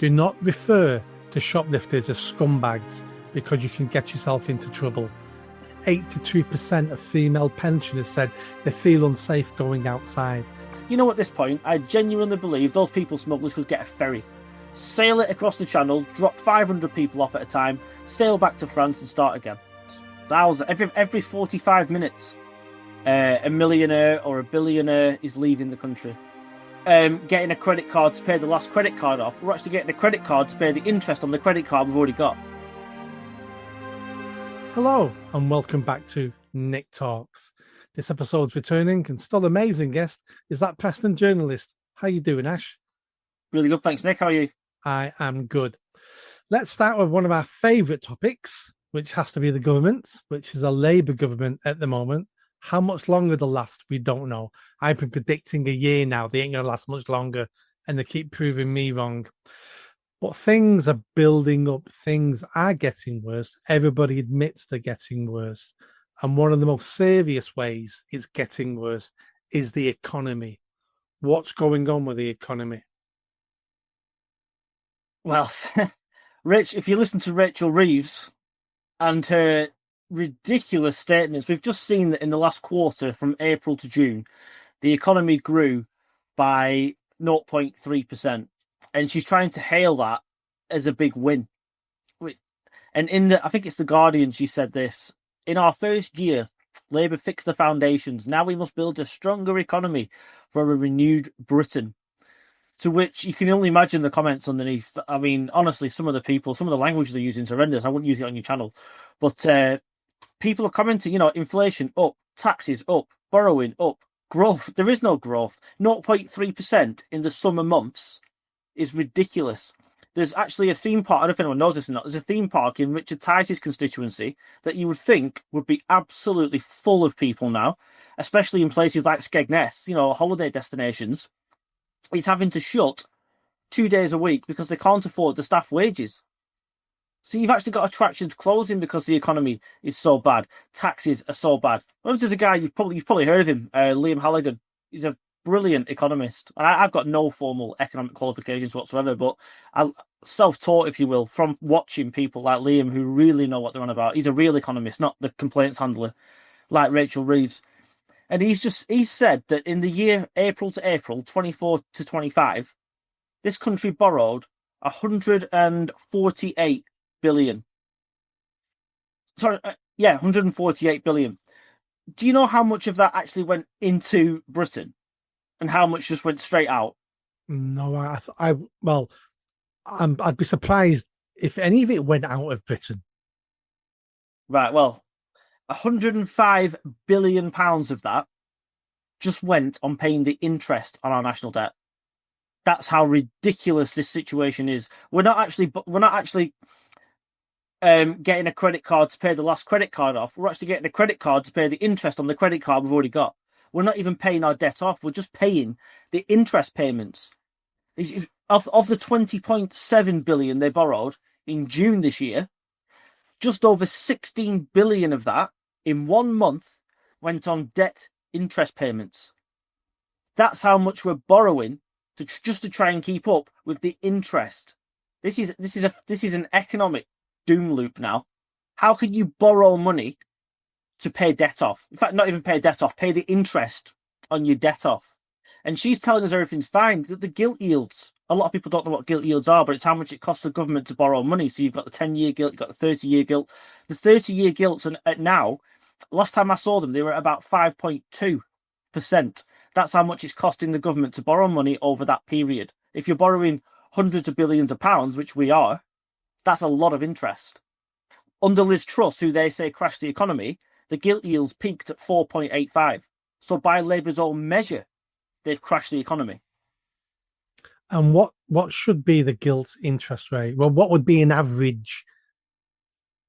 Do not refer to shoplifters as scumbags because you can get yourself into trouble. 82% of female pensioners said they feel unsafe going outside. You know, at this point, I genuinely believe those people smugglers could get a ferry, sail it across the channel, drop 500 people off at a time, sail back to France and start again. Every 45 minutes, a millionaire or a billionaire is leaving the country. Getting a credit card to pay the last credit card off. We're actually getting a credit card to pay the interest on the credit card we've already got. Hello, and welcome back to Nick Talks. This episode's returning and still amazing guest is that Preston journalist. How you doing, Ash? Really good, thanks, Nick. How are you? I am good. Let's start with one of our favourite topics, which has to be the government, which is a Labour government at the moment. How much longer they'll last, we don't know. I've been predicting a year now. They ain't going to last much longer, and they keep proving me wrong. But things are building up. Things are getting worse. Everybody admits they're getting worse. And one of the most serious ways it's getting worse is the economy. What's going on with the economy? Well, Rich, if you listen to Rachel Reeves and her ridiculous statements, we've just seen that in the last quarter, from April to June, the economy grew by 0.3%. And she's trying to hail that as a big win. And I think it's The Guardian, she said this: in our first year, Labour fixed the foundations. Now we must build a stronger economy for a renewed Britain. To which you can only imagine the comments underneath. I mean, honestly, some of the language they're using is horrendous. I wouldn't use it on your channel. But people are commenting, inflation up, taxes up, borrowing up, growth. There is no growth. 0.3% in the summer months is ridiculous. There's actually a theme park, I don't know if anyone knows this or not, there's a theme park in Richard Tice's constituency that you would think would be absolutely full of people now, especially in places like Skegness, holiday destinations. It's having to shut 2 days a week because they can't afford the staff wages. So you've actually got attractions closing because the economy is so bad. Taxes are so bad. There's a guy, you've probably heard of him, Liam Halligan. He's a brilliant economist. And I've got no formal economic qualifications whatsoever, but I'm self-taught, if you will, from watching people like Liam who really know what they're on about. He's a real economist, not the complaints handler like Rachel Reeves. And he's said that in the year April to April, 24 to 25, this country borrowed 148 billion. Sorry, 148 billion. Do you know how much of that actually went into Britain and how much just went straight out? No, I'd be surprised if any of it went out of Britain. Right, well, 105 billion pounds of that just went on paying the interest on our national debt. That's how ridiculous this situation is. We're not actually getting a credit card to pay the last credit card off. We're actually getting a credit card to pay the interest on the credit card we've already got. We're not even paying our debt off. We're just paying the interest payments. Of the 20.7 billion they borrowed in June this year, just over 16 billion of that in 1 month went on debt interest payments. That's how much we're borrowing just to try and keep up with the interest. This is an economic doom loop now. How can you borrow money to pay debt off? In fact, not even pay debt off, pay the interest on your debt off. And she's telling us everything's fine. The gilt yields. A lot of people don't know what gilt yields are, but it's how much it costs the government to borrow money. So you've got the 10-year gilt, you've got the 30-year gilt. The 30-year gilts, and at now, last time I saw them, they were at about 5.2%. That's how much it's costing the government to borrow money over that period. If you're borrowing hundreds of billions of pounds, which we are, that's a lot of interest. Under Liz Truss, who they say crashed the economy, the gilt yields peaked at 4.85. So by Labour's own measure, they've crashed the economy. And what should be the gilt interest rate? Well, what would be an average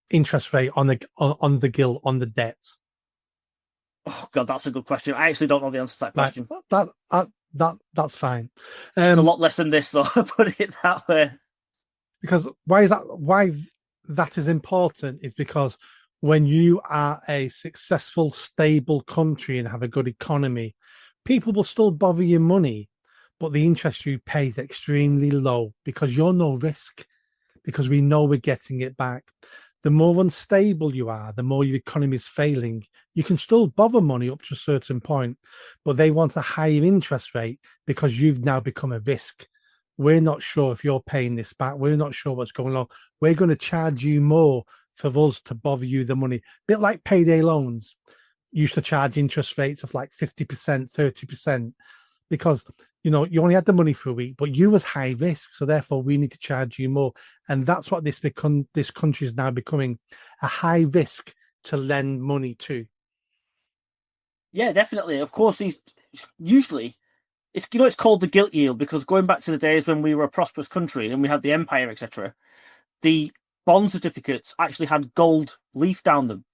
interest rate on the gilt, on the debt? Oh God, that's a good question. I actually don't know the answer to that question. That's fine. It's a lot less than this, though. Put it that way. Because why that is important is because when you are a successful, stable country and have a good economy, people will still bother your money. but the interest you pay is extremely low because you're no risk, because we know we're getting it back. The more unstable you are, the more your economy is failing. You can still bother money up to a certain point, but they want a higher interest rate because you've now become a risk. We're not sure if you're paying this back. We're not sure what's going on. We're going to charge you more for us to bother you the money. A bit like payday loans used to charge interest rates of like 50%, 30%, because you only had the money for a week, but you was high risk, so therefore we need to charge you more. And that's what this country is now becoming, a high risk to lend money to. Yeah, definitely. Of course, these usually it's called the gilt yield because going back to the days when we were a prosperous country and we had the empire, etc., the bond certificates actually had gold leaf down them.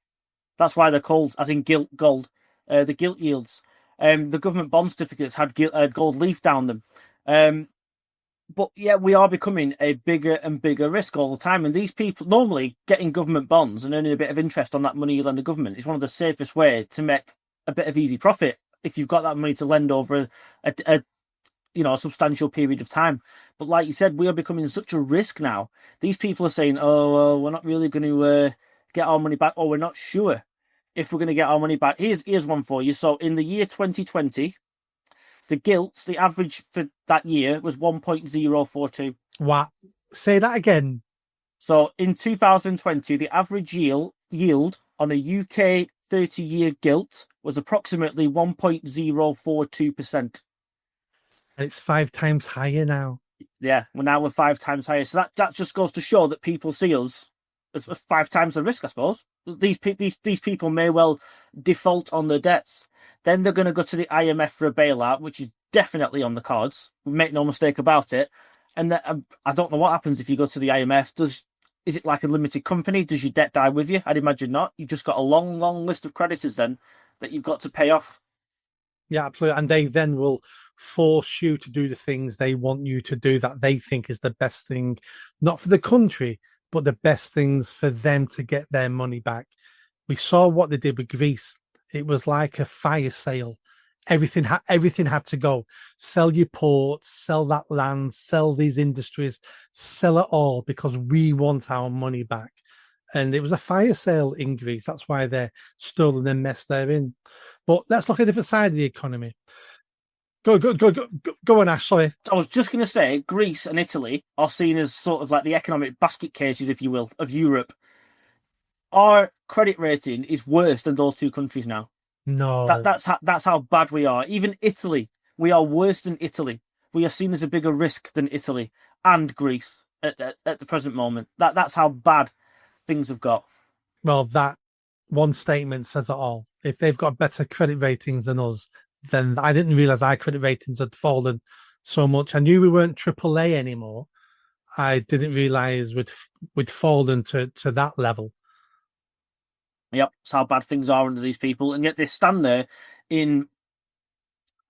That's why they're called, as in gold. The gilt yields. The government bond certificates had gold leaf down them. But yeah, we are becoming a bigger and bigger risk all the time. And these people, normally getting government bonds and earning a bit of interest on that money you lend the government is one of the safest ways to make a bit of easy profit if you've got that money to lend over a substantial period of time. But like you said, we are becoming such a risk now. These people are saying, oh, well, we're not really going to get our money back, or we're not sure if we're going to get our money back. Here's one for you. So in the year 2020, the gilts, the average for that year was 1.042. What? Say that again. So in 2020, the average yield on a UK 30-year gilt was approximately 1.042%. And it's 5 times higher now. Yeah, we're 5 times higher. So that just goes to show that people see us as 5 times the risk, I suppose. These people may well default on their debts. Then they're going to go to the IMF for a bailout, which is definitely on the cards. Make no mistake about it. And I don't know what happens if you go to the IMF. Is it like a limited company? Does your debt die with you? I'd imagine not. You've just got a long, long list of creditors then that you've got to pay off. Yeah, absolutely. And they then will force you to do the things they want you to do that they think is the best thing, not for the country, but the best things for them to get their money back. We saw what they did with Greece. It was like a fire sale. Everything had to go. Sell your ports, sell that land, sell these industries, sell it all because we want our money back. And it was a fire sale in Greece. That's why they're still in the mess they're in. But let's look at a different side of the economy. Go on, Ash. Sorry. I was just going to say, Greece and Italy are seen as sort of like the economic basket cases, if you will, of Europe. Our credit rating is worse than those two countries now. No, that's how bad we are. Even Italy, we are worse than Italy. We are seen as a bigger risk than Italy and Greece at the present moment. That's how bad things have got. Well, that one statement says it all. If they've got better credit ratings than us, then I didn't realize our credit ratings had fallen so much. I knew we weren't AAA anymore. I didn't realize we'd fallen to that level. Yep, that's how bad things are under these people, and yet they stand there in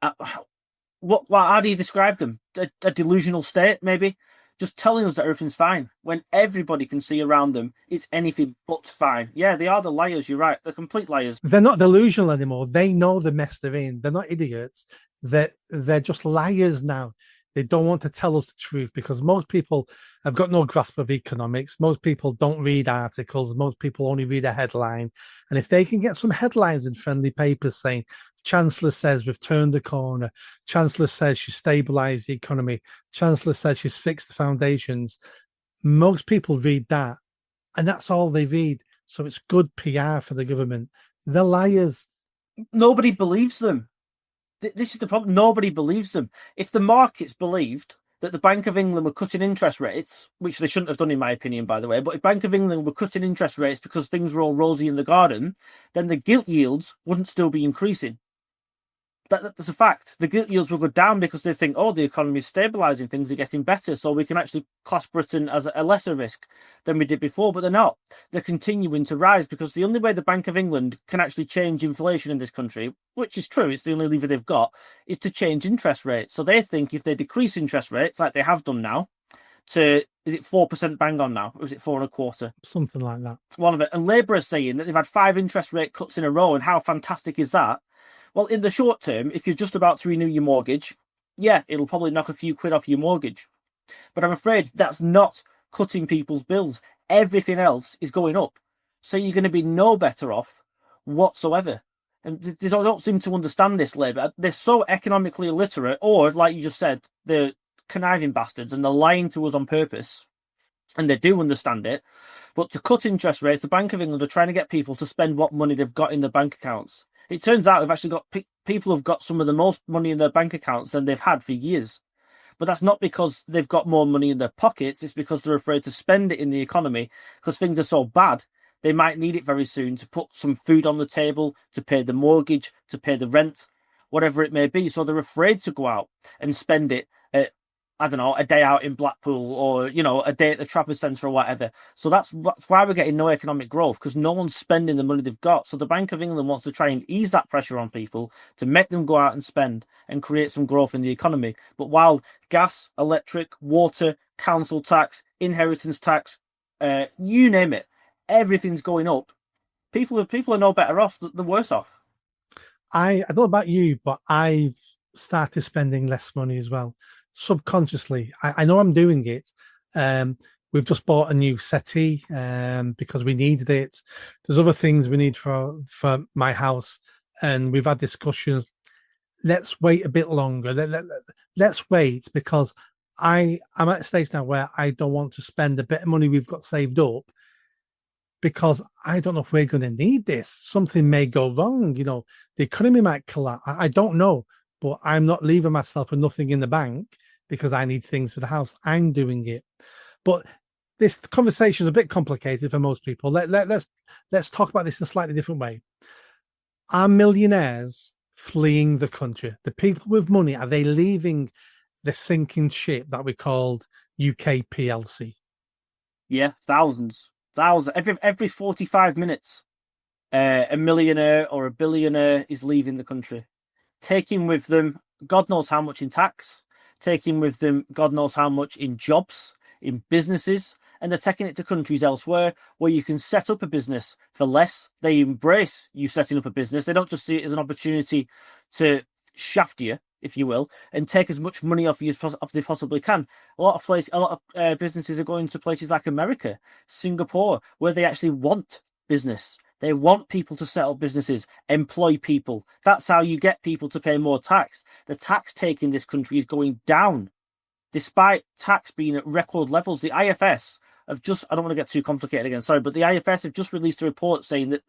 how do you describe them? A delusional state, maybe, just telling us that everything's fine when everybody can see around them it's anything but fine. Yeah, they are the liars. You're right; they're complete liars. They're not delusional anymore. They know the mess they're in. They're not idiots. They're just liars now. They don't want to tell us the truth because most people have got no grasp of economics. Most people don't read articles. Most people only read a headline. And if they can get some headlines in friendly papers saying, Chancellor says we've turned the corner, Chancellor says she's stabilised the economy, Chancellor says she's fixed the foundations, most people read that. And that's all they read. So it's good PR for the government. They're liars. Nobody believes them. This is the problem. Nobody believes them. If the markets believed that the Bank of England were cutting interest rates, which they shouldn't have done, in my opinion, by the way, but if Bank of England were cutting interest rates because things were all rosy in the garden, then the gilt yields wouldn't still be increasing. That's a fact. The gilt yields will go down because they think, oh, the economy is stabilising, things are getting better, so we can actually class Britain as a lesser risk than we did before, but they're not. They're continuing to rise because the only way the Bank of England can actually change inflation in this country, which is true, it's the only lever they've got, is to change interest rates. So they think if they decrease interest rates, like they have done now, to, is it 4% bang on now? Or is it 4.25%? Something like that. One of it. And Labour is saying that they've had 5 interest rate cuts in a row, and how fantastic is that? Well, in the short term, if you're just about to renew your mortgage, yeah, it'll probably knock a few quid off your mortgage. But I'm afraid that's not cutting people's bills. Everything else is going up. So you're going to be no better off whatsoever. And they don't seem to understand this, Labour. They're so economically illiterate, or, like you just said, they're conniving bastards and they're lying to us on purpose. And they do understand it. But to cut interest rates, the Bank of England are trying to get people to spend what money they've got in their bank accounts. It turns out we've actually got people who've got some of the most money in their bank accounts than they've had for years. But that's not because they've got more money in their pockets. It's because they're afraid to spend it in the economy because things are so bad. They might need it very soon to put some food on the table, to pay the mortgage, to pay the rent, whatever it may be. So they're afraid to go out and spend it at, I don't know, a day out in Blackpool or, a day at the Trafford Centre or whatever. So that's why we're getting no economic growth, because no one's spending the money they've got. So the Bank of England wants to try and ease that pressure on people to make them go out and spend and create some growth in the economy. But while gas, electric, water, council tax, inheritance tax, you name it, everything's going up, people are no better off, they're worse off. I don't know about you, but I've started spending less money as well. Subconsciously, I know I'm doing it. We've just bought a new settee because we needed it. There's other things we need for my house, and we've had discussions. Let's wait a bit longer. Let's wait, because I'm at a stage now where I don't want to spend a bit of money we've got saved up, because I don't know if we're going to need this. Something may go wrong. The economy might collapse. I don't know, but I'm not leaving myself with nothing in the bank because I need things for the house. I'm doing it. But this conversation is a bit complicated for most people. Let's talk about this in a slightly different way. Are millionaires fleeing the country? The people with money, are they leaving the sinking ship that we called UK PLC? Yeah, thousands. Every 45 minutes, a millionaire or a billionaire is leaving the country, taking with them God knows how much in tax, taking with them God knows how much in jobs, in businesses, and they're taking it to countries elsewhere where you can set up a business for less. They embrace you setting up a business. They don't just see it as an opportunity to shaft you, if you will, and take as much money off you as they possibly can. A lot of businesses are going to places like America, Singapore, where they actually want business. They want people to set up businesses, employ people. That's how you get people to pay more tax. The tax take in this country is going down, despite tax being at record levels. The IFS have just, I don't want to get too complicated again, sorry, but the IFS have just released a report saying that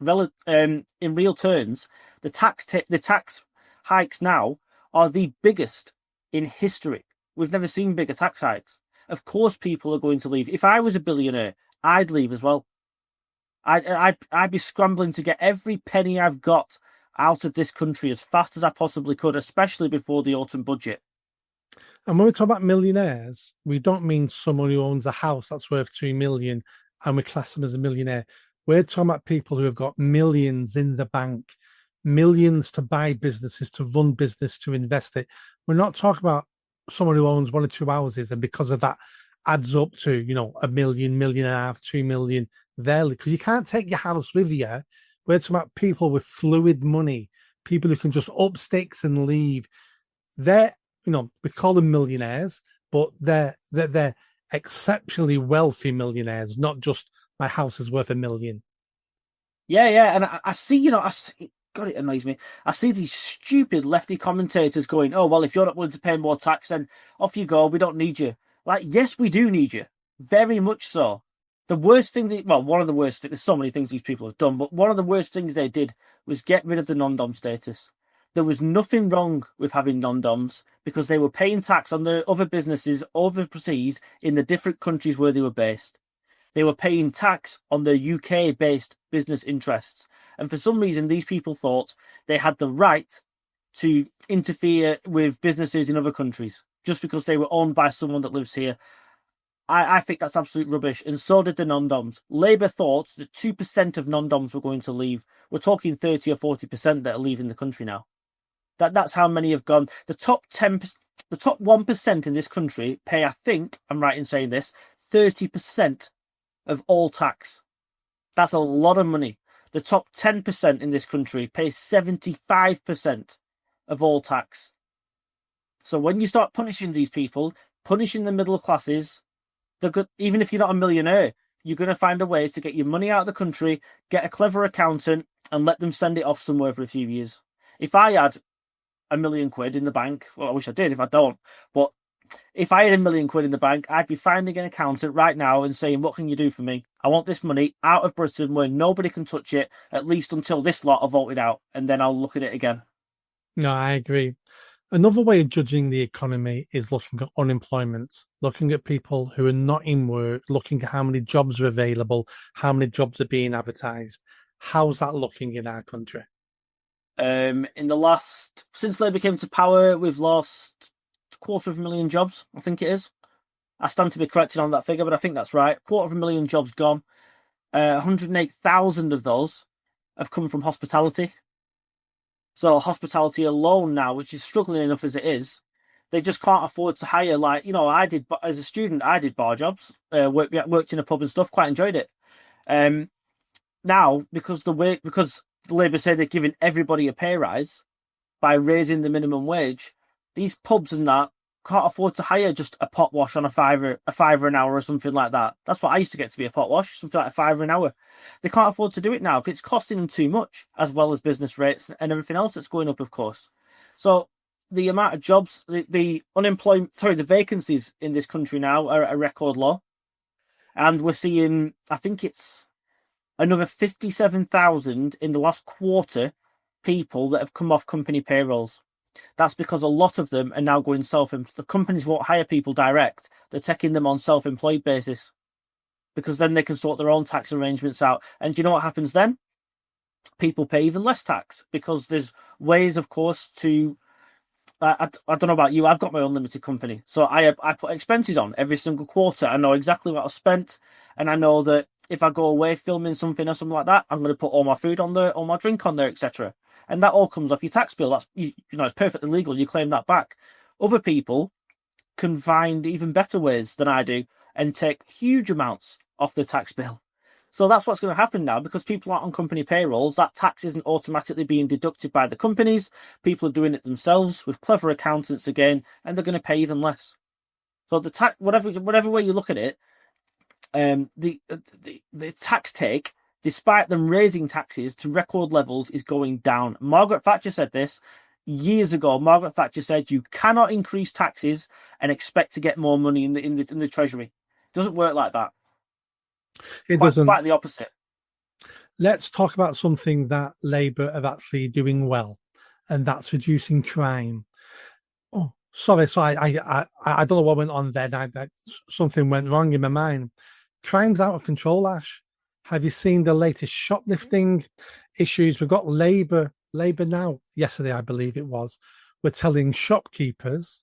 in real terms, the tax hikes now are the biggest in history. We've never seen bigger tax hikes. Of course, people are going to leave. If I was a billionaire, I'd leave as well. I'd be scrambling to get every penny I've got out of this country as fast as I possibly could, especially before the autumn budget. And when we talk about millionaires, we don't mean someone who owns a house that's worth 2 million and we class them as a millionaire. We're talking about people who have got millions in the bank, millions to buy businesses, to run business, to invest it. We're not talking about someone who owns 1 or 2 houses and because of that adds up to, a million, million and a half, 2 million there, because you can't take your house with you. We're talking about people with fluid money, people who can just up sticks and leave. They're, we call them millionaires, but they're exceptionally wealthy millionaires, not just my house is worth 1 million. Yeah, and I see, God, it annoys me. I see these stupid lefty commentators going, oh, well, if you're not willing to pay more tax, then off you go. We don't need you. Like, yes, we do need you. Very much so. The worst thing one of the worst things, there's so many things these people have done, but one of the worst things they did was get rid of the non-dom status. There was nothing wrong with having non-doms because they were paying tax on the other businesses overseas in the different countries where they were based. They were paying tax on their UK-based business interests. And for some reason, these people thought they had the right to interfere with businesses in other countries just because they were owned by someone that lives here. I think that's absolute rubbish, and so did the non-doms. Labour thought that 2% of non-doms were going to leave. We're talking 30 or 40% that are leaving the country now. That's how many have gone. The top 1% in this country pay, I think, I'm right in saying this, 30% of all tax. That's a lot of money. The top 10% in this country pay 75% of all tax. So when you start punishing these people, punishing the middle classes, they're good. Even if you're not a millionaire, you're going to find a way to get your money out of the country, get a clever accountant, and let them send it off somewhere for a few years. If I had £1 million in the bank, well, I wish I did. If I don't, but if I had £1 million in the bank, I'd be finding an accountant right now and saying, "What can you do for me? I want this money out of Britain where nobody can touch it, at least until this lot are voted out, and then I'll look at it again." No, I agree. Another way of judging the economy is looking at unemployment, looking at people who are not in work, looking at how many jobs are available, how many jobs are being advertised. How's that looking in our country? In the last, since Labour came to power, we've lost 250,000 jobs. I think it is. I stand to be corrected on that figure, but I think that's right. 250,000 jobs gone. 108,000 of those have come from hospitality. So hospitality alone now, which is struggling enough as it is, they just can't afford to hire. Like, I did as a student, I did bar jobs, worked in a pub and stuff, quite enjoyed it. Now because Labour say they're giving everybody a pay rise by raising the minimum wage, these pubs and that can't afford to hire just a pot wash on a fiver an hour or something like that. That's what I used to get to be a pot wash, something like a fiver an hour. They can't afford to do it now because it's costing them too much, as well as business rates and everything else that's going up, of course. So the amount of jobs, the unemployment, sorry, the vacancies in this country now are at a record low, and we're seeing, I think it's another 57,000 in the last quarter people that have come off company payrolls. That's because a lot of them are now going self-employed. The companies won't hire people direct. They're taking them on self-employed basis because then they can sort their own tax arrangements out. And do you know what happens then? People pay even less tax because there's ways, of course, to. I don't know about you. I've got my own limited company, so I put expenses on every single quarter. I know exactly what I've spent, and I know that if I go away filming something or something like that, I'm going to put all my food on there, all my drink on there, etc. And that all comes off your tax bill. That's it's perfectly legal. You claim that back. Other people can find even better ways than I do and take huge amounts off the tax bill. So that's what's going to happen now because people aren't on company payrolls. That tax isn't automatically being deducted by the companies. People are doing it themselves with clever accountants again, and they're going to pay even less. So the tax, whatever way you look at it, the tax take, despite them raising taxes to record levels, is going down. Margaret Thatcher said this years ago. Margaret Thatcher said you cannot increase taxes and expect to get more money in the treasury. It doesn't work like that. It doesn't. Quite the opposite. Let's talk about something that Labour are actually doing well, and that's reducing crime. Oh, sorry. So I don't know what went on then. Something went wrong in my mind. Crime's out of control, Ash. Have you seen the latest shoplifting issues? We've got Labour now, yesterday, I believe it was, we're telling shopkeepers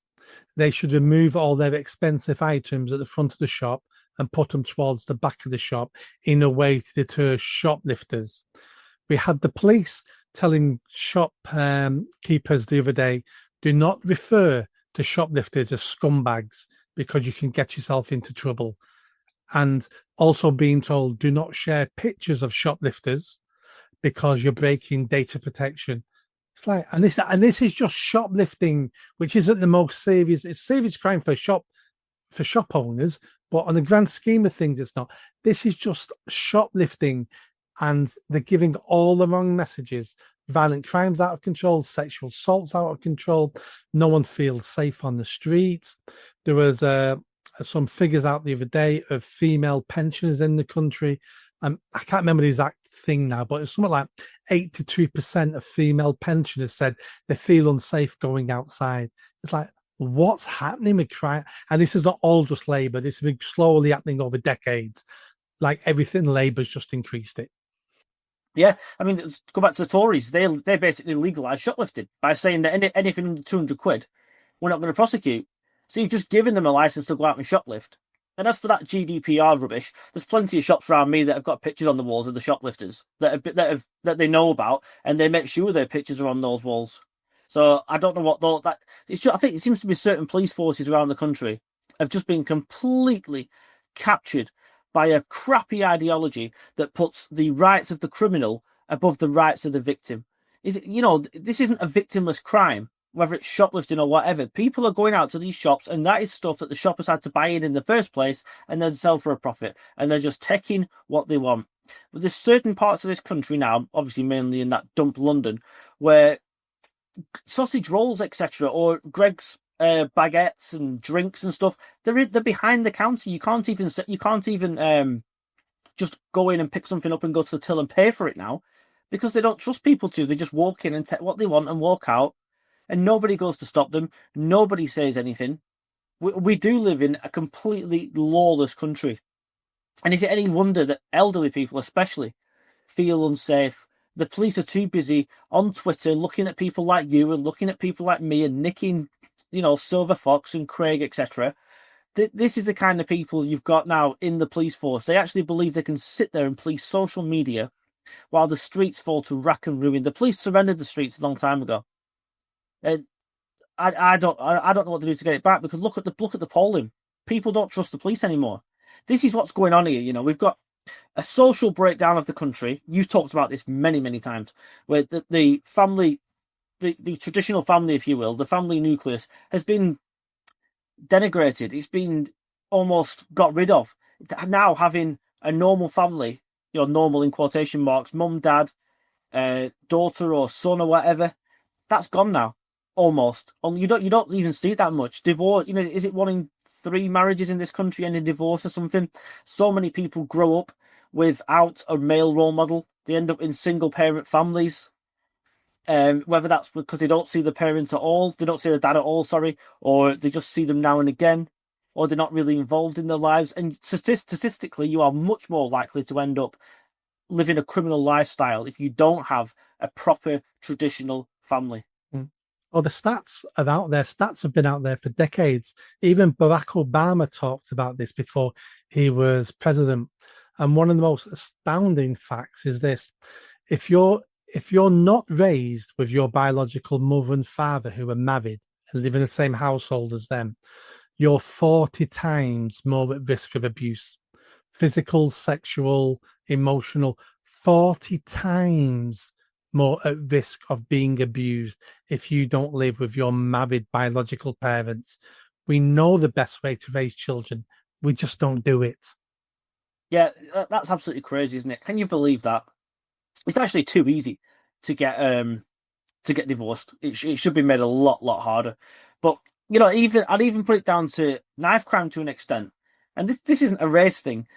they should remove all their expensive items at the front of the shop and put them towards the back of the shop in a way to deter shoplifters. We had the police telling shop keepers the other day, do not refer to shoplifters as scumbags because you can get yourself into trouble. And also being told, do not share pictures of shoplifters because you're breaking data protection. It's like, and this is just shoplifting, which isn't the most serious. It's serious crime for shop owners, but on the grand scheme of things, it's not. This is just shoplifting, and they're giving all the wrong messages. Violent crimes out of control, sexual assaults out of control. No one feels safe on the streets. There was some figures out the other day of female pensioners in the country. I can't remember the exact thing now, but it's something like 82% of female pensioners said they feel unsafe going outside. It's like, what's happening with crime? And this is not all just Labour. This has been slowly happening over decades. Like everything, Labour's just increased it. Yeah, I mean, let's go back to the Tories. They basically legalised shoplifting by saying that anything under 200 quid, we're not going to prosecute. So you've just given them a license to go out and shoplift. And as for that GDPR rubbish, there's plenty of shops around me that have got pictures on the walls of the shoplifters that they know about, and they make sure their pictures are on those walls. So I don't know what that. I think it seems to be certain police forces around the country have just been completely captured by a crappy ideology that puts the rights of the criminal above the rights of the victim. This isn't a victimless crime whether it's shoplifting or whatever, people are going out to these shops, and that is stuff that the shoppers had to buy in the first place and then sell for a profit. And they're just taking what they want. But there's certain parts of this country now, obviously mainly in that dump London, where sausage rolls, etc., or Greg's baguettes and drinks and stuff, they're behind the counter. You can't even just go in and pick something up and go to the till and pay for it now, because they don't trust people to. They just walk in and take what they want and walk out, and nobody goes to stop them. Nobody says anything. We do live in a completely lawless country. And is it any wonder that elderly people especially feel unsafe? The police are too busy on Twitter looking at people like you and looking at people like me and nicking, Silver Fox and Craig, etc. This is the kind of people you've got now in the police force. They actually believe they can sit there and police social media while the streets fall to rack and ruin. The police surrendered the streets a long time ago. I don't know what to do to get it back, because look at the polling. People don't trust the police anymore. This is what's going on here. We've got a social breakdown of the country. You've talked about this many, many times, where the family, the traditional family, if you will, the family nucleus has been denigrated. It's been almost got rid of. Now having a normal family, normal in quotation marks, mum, dad, daughter or son or whatever, that's gone now. Almost. You don't even see it that much. Divorce, is it 1 in 3 marriages in this country end in divorce or something? So many people grow up without a male role model. They end up in single parent families. Whether that's because they don't see the parents at all, they don't see the dad at all, sorry, or they just see them now and again, or they're not really involved in their lives. And statistically, you are much more likely to end up living a criminal lifestyle if you don't have a proper traditional family. Well, the stats are out there. Stats have been out there for decades. Even Barack Obama talked about this before he was president. And one of the most astounding facts is this: if you're not raised with your biological mother and father who are married and live in the same household as them, you're 40 times more at risk of abuse. Physical, sexual, emotional, 40 times more at risk of being abused if you don't live with your married biological parents. We know the best way to raise children. We just don't do it. Yeah, that's absolutely crazy, isn't it? Can you believe that? It's actually too easy to get divorced. It should be made a lot harder. But I'd even put it down to knife crime to an extent. And this isn't a race thing.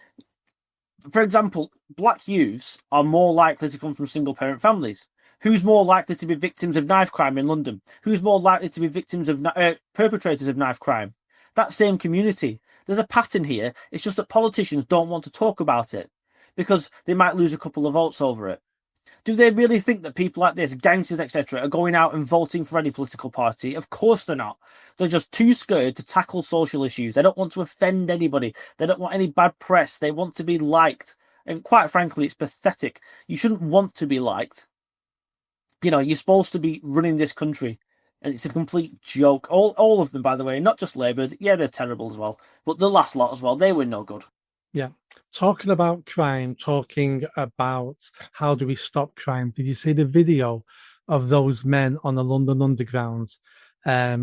For example, black youths are more likely to come from single parent families. Who's more likely to be victims of knife crime in London? Who's more likely to be victims of perpetrators of knife crime? That same community. There's a pattern here. It's just that politicians don't want to talk about it because they might lose a couple of votes over it. Do they really think that people like this, gangsters, etc., are going out and voting for any political party? Of course they're not. They're just too scared to tackle social issues. They don't want to offend anybody. They don't want any bad press. They want to be liked. And quite frankly, it's pathetic. You shouldn't want to be liked. You're supposed to be running this country. And it's a complete joke. All of them, by the way, not just Labour. Yeah, they're terrible as well. But the last lot as well, they were no good. Yeah. Talking about crime, talking about how do we stop crime. Did you see the video of those men on the London Underground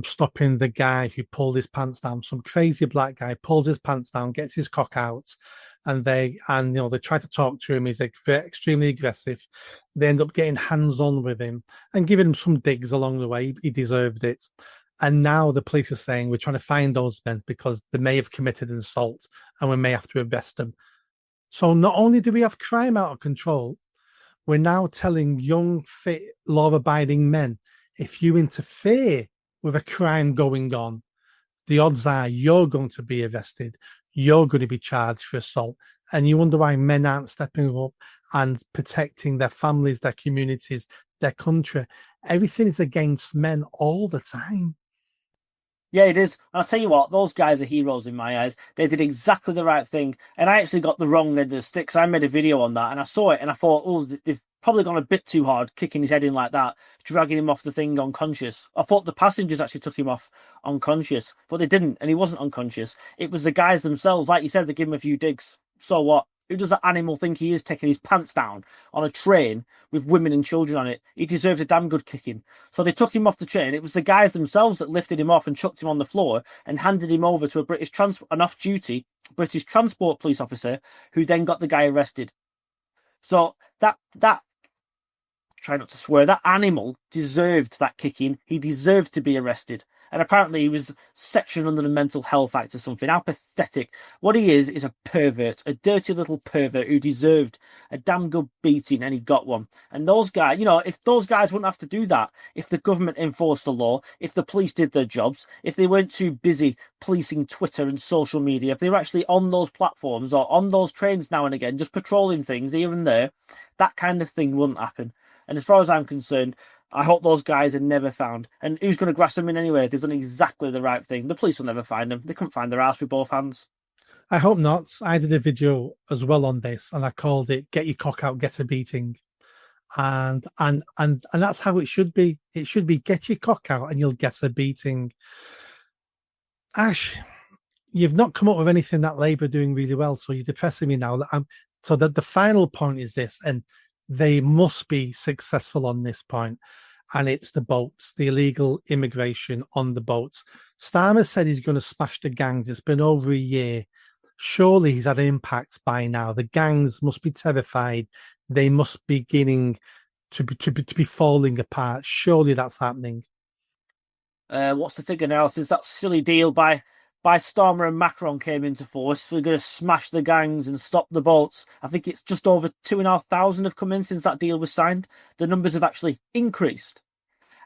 stopping the guy who pulled his pants down? Some crazy black guy pulls his pants down, gets his cock out, and they try to talk to him. He's extremely aggressive. They end up getting hands-on with him and giving him some digs along the way. He deserved it. And now the police are saying we're trying to find those men because they may have committed an assault and we may have to arrest them. So not only do we have crime out of control, we're now telling young, fit, law-abiding men, if you interfere with a crime going on, the odds are you're going to be arrested, you're going to be charged for assault. And you wonder why men aren't stepping up and protecting their families, their communities, their country. Everything is against men all the time. Yeah, it is. I'll tell you what, those guys are heroes in my eyes. They did exactly the right thing. And I actually got the wrong end of the stick. I made a video on that and I saw it and I thought, oh, they've probably gone a bit too hard, kicking his head in like that, dragging him off the thing unconscious. I thought the passengers actually took him off unconscious, but they didn't. And he wasn't unconscious. It was the guys themselves. Like you said, they gave him a few digs. So what? Who does that animal think he is, taking his pants down on a train with women and children on it? He deserves a damn good kicking. So they took him off the train. It was the guys themselves that lifted him off and chucked him on the floor and handed him over to an off-duty British transport police officer, who then got the guy arrested. So that try not to swear, that animal deserved that kicking. He deserved to be arrested. And apparently he was sectioned under the Mental Health Act or something. How pathetic. What he is a pervert, a dirty little pervert who deserved a damn good beating, and he got one. And those guys, if those guys wouldn't have to do that, if the government enforced the law, if the police did their jobs, if they weren't too busy policing Twitter and social media, if they were actually on those platforms or on those trains now and again, just patrolling things here and there, that kind of thing wouldn't happen. And as far as I'm concerned, I hope those guys are never found. And who's going to grasp them in anyway? They've done exactly the right thing. The police will never find them. They couldn't find their ass with both hands. I hope not. I did a video as well on this, and I called it "Get Your Cock Out, Get a Beating," and that's how it should be. It should be get your cock out, and you'll get a beating. Ash, you've not come up with anything that Labour are doing really well, so you're depressing me now. So that the final point is this, and they must be successful on this point, and it's the boats, the illegal immigration on the boats. Starmer said he's going to smash the gangs. It's been over a year. Surely he's had an impact by now. The gangs must be terrified. They must be beginning to be falling apart. Surely that's happening. What's the figure now? Since that silly deal by Starmer and Macron came into force, we're going to smash the gangs and stop the boats. I think it's just over 2,500 have come in since that deal was signed. The numbers have actually increased.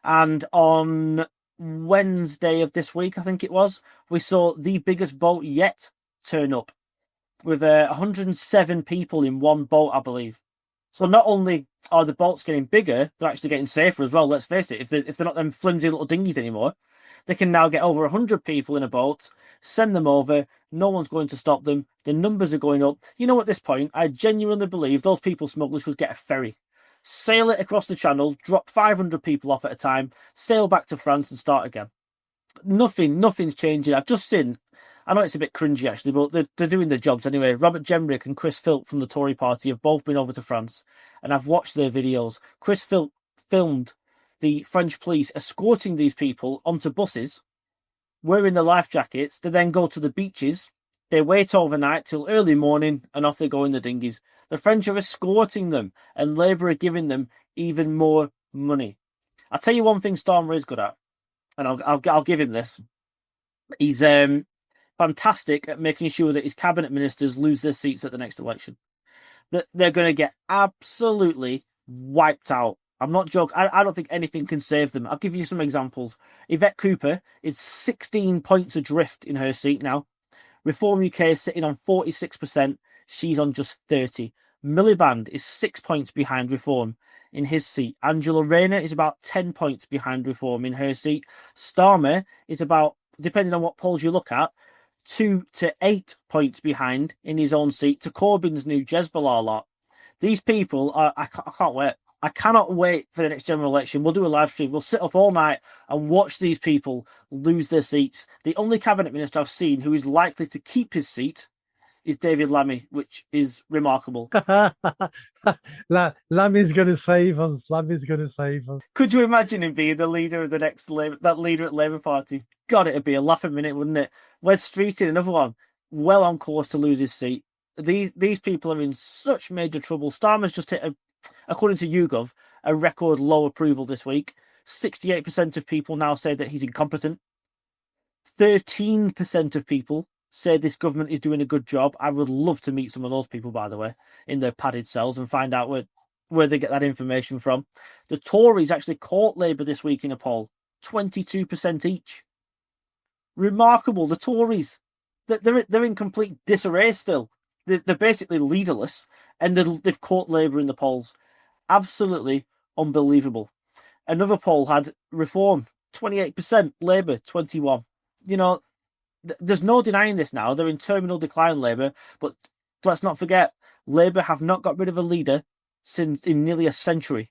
And on Wednesday of this week, I think it was, we saw the biggest boat yet turn up with 107 people in one boat, I believe. So not only are the boats getting bigger, they're actually getting safer as well. Let's face it, if they're not them flimsy little dinghies anymore, they can now get over 100 people in a boat, send them over. No one's going to stop them. The numbers are going up. At this point, I genuinely believe those people smugglers should get a ferry, sail it across the channel, drop 500 people off at a time, sail back to France and start again. Nothing's changing. I've just seen, I know it's a bit cringy actually, but they're doing their jobs anyway. Robert Jenrick and Chris Philp from the Tory party have both been over to France, and I've watched their videos. Chris Philp filmed the French police escorting these people onto buses, wearing their life jackets. They then go to the beaches. They wait overnight till early morning, and off they go in the dinghies. The French are escorting them, and Labour are giving them even more money. I'll tell you one thing Starmer is good at, and I'll give him this. He's fantastic at making sure that his cabinet ministers lose their seats at the next election. That they're going to get absolutely wiped out. I'm not joking. I don't think anything can save them. I'll give you some examples. Yvette Cooper is 16 points adrift in her seat now. Reform UK is sitting on 46%. She's on just 30. Miliband is 6 points behind Reform in his seat. Angela Rayner is about 10 points behind Reform in her seat. Starmer is about, depending on what polls you look at, 2 to 8 points behind in his own seat to Corbyn's new Jezbollah lot. These people are, I can't wait. I cannot wait for the next general election. We'll do a live stream. We'll sit up all night and watch these people lose their seats. The only cabinet minister I've seen who is likely to keep his seat is David Lammy, which is remarkable. Lammy's going to save us. Lammy's going to save us. Could you imagine him being the leader of the next that leader at Labour Party? God, it'd be a laughing minute, wouldn't it? Wes Streeting, another one, well on course to lose his seat. These people are in such major trouble. Starmer's just hit, according to YouGov, a record low approval this week. 68% of people now say that he's incompetent. 13% of people say this government is doing a good job. I would love to meet some of those people, by the way, in their padded cells and find out where they get that information from. The Tories actually caught Labour this week in a poll. 22% each. Remarkable. The Tories. They're in complete disarray still. They're basically leaderless, and they've caught Labour in the polls. Absolutely unbelievable. Another poll had Reform, 28%, Labour, 21%. There's no denying this now. They're in terminal decline, Labour, but let's not forget, Labour have not got rid of a leader since in nearly a century.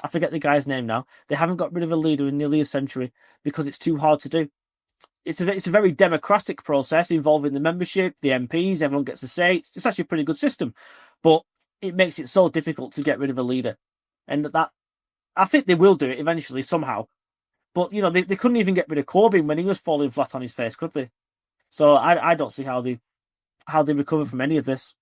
I forget the guy's name now. They haven't got rid of a leader in nearly a century because it's too hard to do. it's a very democratic process involving the membership, the MPs, everyone gets a say. It's actually a pretty good system, but it makes it so difficult to get rid of a leader, and that I think they will do it eventually somehow. But they couldn't even get rid of Corbyn when he was falling flat on his face, could they? So I don't see how they recover from any of this.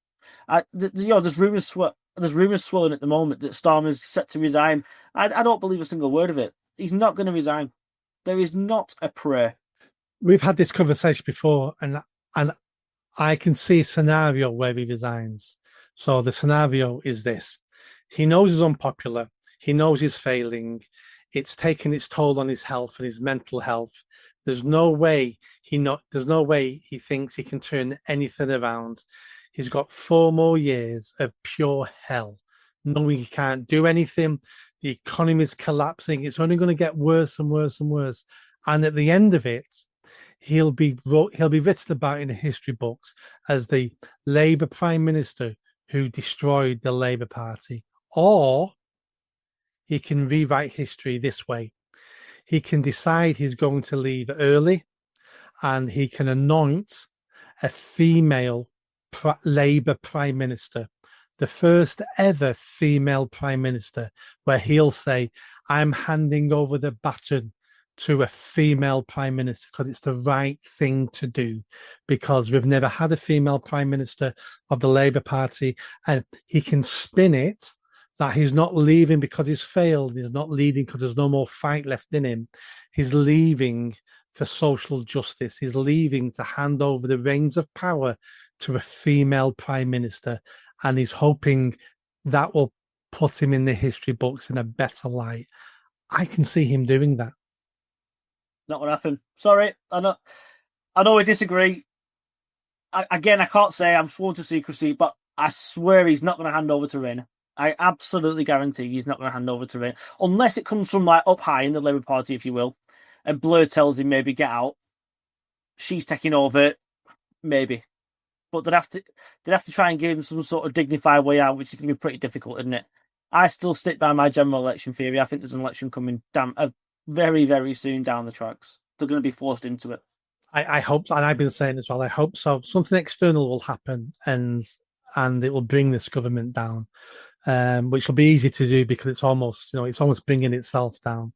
There's rumours swirling at the moment that Starmer's set to resign. I don't believe a single word of it. He's not going to resign. There is not a prayer. We've had this conversation before, and I can see a scenario where he resigns. So the scenario is this: he knows he's unpopular. He knows he's failing. It's taken its toll on his health and his mental health. There's no way he thinks he can turn anything around. He's got 4 more years of pure hell, knowing he can't do anything. The economy's collapsing. It's only going to get worse and worse and worse. And at the end of it, he'll be written about in the history books as the Labour Prime Minister who destroyed the Labour Party. Or he can rewrite history this way. He can decide he's going to leave early, and he can anoint a female Labour Prime Minister, the first ever female Prime Minister, where he'll say, I'm handing over the baton to a female Prime Minister because it's the right thing to do, because we've never had a female Prime Minister of the Labour Party, and he can spin it that he's not leaving because he's failed. He's not leaving because there's no more fight left in him. He's leaving for social justice. He's leaving to hand over the reins of power to a female Prime Minister. And he's hoping that will put him in the history books in a better light. I can see him doing that. Not going to happen. Sorry. I know we disagree. I can't say I'm sworn to secrecy, but I swear he's not going to hand over to Rayner. I absolutely guarantee he's not going to hand over to Rayner. Unless it comes from like up high in the Labour Party, if you will, and Blair tells him maybe get out. She's taking over, maybe. But they'd have to try and give him some sort of dignified way out, which is going to be pretty difficult, isn't it? I still stick by my general election theory. I think there's an election coming very, very soon down the tracks. They're going to be forced into it. I hope, and I've been saying as well, I hope so. Something external will happen, and it will bring this government down, which will be easy to do because it's almost bringing itself down.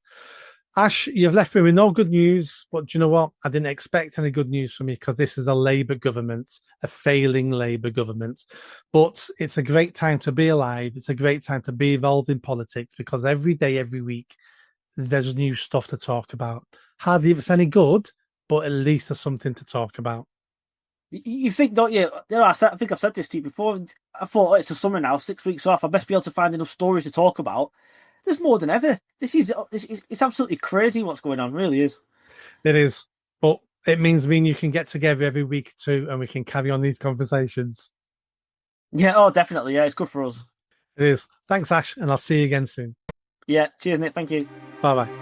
Ash, you've left me with no good news, but do you know what? I didn't expect any good news from you because this is a Labour government, a failing Labour government. But it's a great time to be alive. It's a great time to be involved in politics because every day, every week, there's new stuff to talk about. Hardly if it's any good, but at least there's something to talk about. You think, don't you? I think I've said this to you before. I thought, it's the summer now, 6 weeks off. I best be able to find enough stories to talk about. There's more than ever. It's absolutely crazy what's going on. Really is. It is, but it means me and you can get together every week or two, and we can carry on these conversations. Yeah. Oh, definitely. Yeah, it's good for us. It is. Thanks, Ash, and I'll see you again soon. Yeah. Cheers, Nick. Thank you. Bye bye.